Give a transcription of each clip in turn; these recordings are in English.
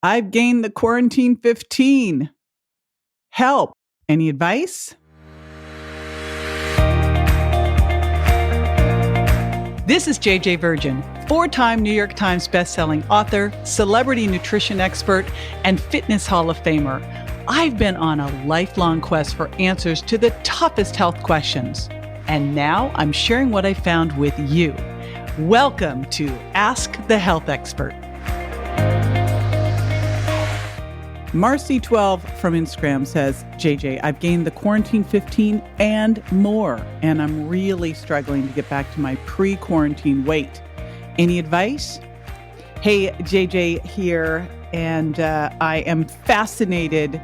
I've gained the quarantine 15. Help. Any advice? This is JJ Virgin, 4-time New York Times bestselling author, celebrity nutrition expert, and fitness Hall of Famer. I've been on a lifelong quest for answers to the toughest health questions. And now I'm sharing what I found with you. Welcome to Ask the Health Expert. Marcy12 from Instagram says, JJ, I've gained the quarantine 15 and more, and I'm really struggling to get back to my pre-quarantine weight. Any advice? Hey, JJ here, and I am fascinated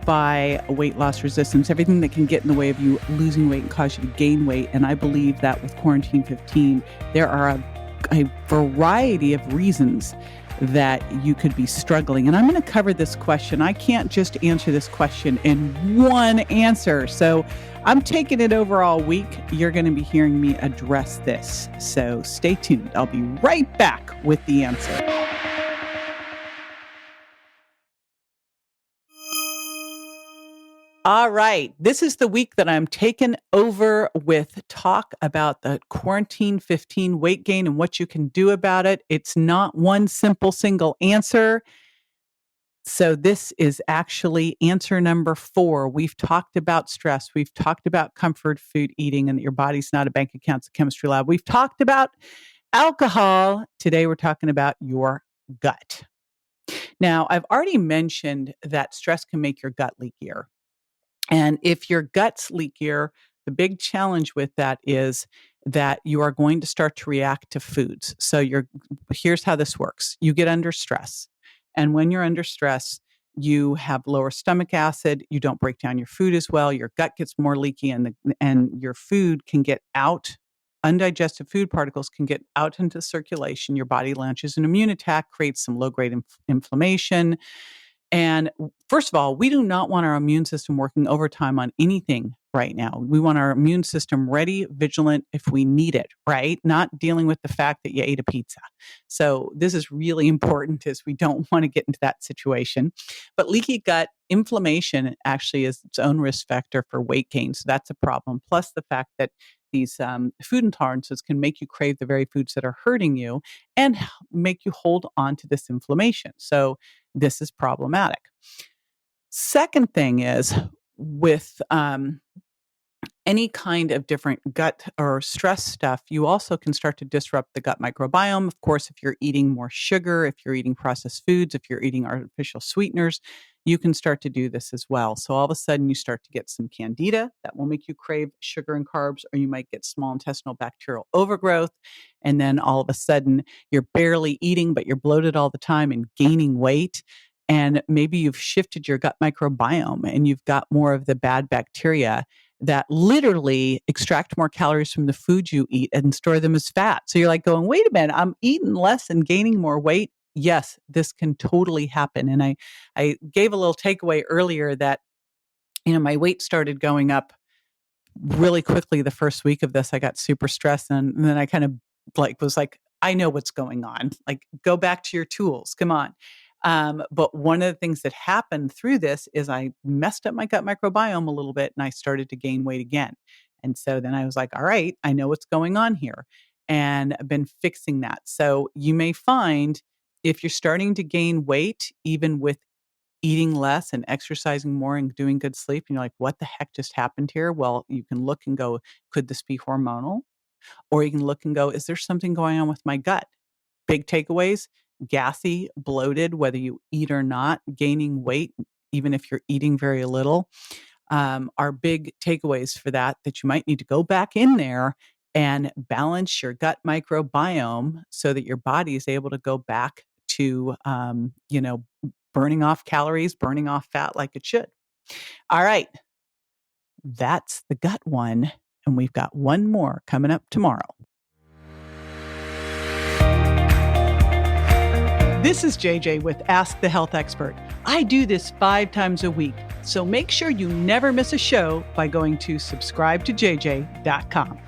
by weight loss resistance, everything that can get in the way of you losing weight and cause you to gain weight. And I believe that with quarantine 15, there are a variety of reasons that you could be struggling. And I'm going to cover this question. I can't just answer this question in one answer. So I'm taking it over all week. You're going to be hearing me address this. So stay tuned. I'll be right back with the answer. All right. This is the week that I'm taking over with talk about the quarantine 15 weight gain and what you can do about it. It's not one simple single answer. So this is actually answer number 4. We've talked about stress. We've talked about comfort food eating and that your body's not a bank account, it's a chemistry lab. We've talked about alcohol. Today we're talking about your gut. Now, I've already mentioned that stress can make your gut leakier. And if your gut's leakier, the big challenge with that is that you are going to start to react to foods. So here's how this works. You get under stress. And when you're under stress, you have lower stomach acid. You don't break down your food as well. Your gut gets more leaky and your food can get out. Undigested food particles can get out into circulation. Your body launches an immune attack, creates some low-grade inflammation. And first of all, we do not want our immune system working overtime on anything right now. We want our immune system ready, vigilant if we need it, right? Not dealing with the fact that you ate a pizza. So this is really important, as we don't want to get into that situation. But leaky gut inflammation actually is its own risk factor for weight gain. So that's a problem. Plus the fact that these food intolerances can make you crave the very foods that are hurting you and make you hold on to this inflammation. So this is problematic. Second thing is with any kind of different gut or stress stuff, you also can start to disrupt the gut microbiome. Of course, if you're eating more sugar, if you're eating processed foods, if you're eating artificial sweeteners, you can start to do this as well. So all of a sudden you start to get some candida that will make you crave sugar and carbs, or you might get small intestinal bacterial overgrowth. And then all of a sudden you're barely eating, but you're bloated all the time and gaining weight. And maybe you've shifted your gut microbiome and you've got more of the bad bacteria that literally extract more calories from the food you eat and store them as fat. So you're like going, wait a minute, I'm eating less and gaining more weight. Yes, this can totally happen. And I gave a little takeaway earlier that, my weight started going up really quickly the first week of this. I got super stressed. And then I kind of was like, I know what's going on. Like, go back to your tools. Come on. But one of the things that happened through this is I messed up my gut microbiome a little bit and I started to gain weight again. And so then I was like, all right, I know what's going on here. And I've been fixing that. So you may find if you're starting to gain weight, even with eating less and exercising more and doing good sleep, and you're like, what the heck just happened here? Well, you can look and go, could this be hormonal? Or you can look and go, is there something going on with my gut? Big takeaways: gassy, bloated, whether you eat or not, gaining weight, even if you're eating very little, are big takeaways for that you might need to go back in there and balance your gut microbiome so that your body is able to go back to, burning off calories, burning off fat like it should. All right. That's the gut one. And we've got one more coming up tomorrow. This is JJ with Ask the Health Expert. I do this 5 times a week, so make sure you never miss a show by going to subscribetojj.com.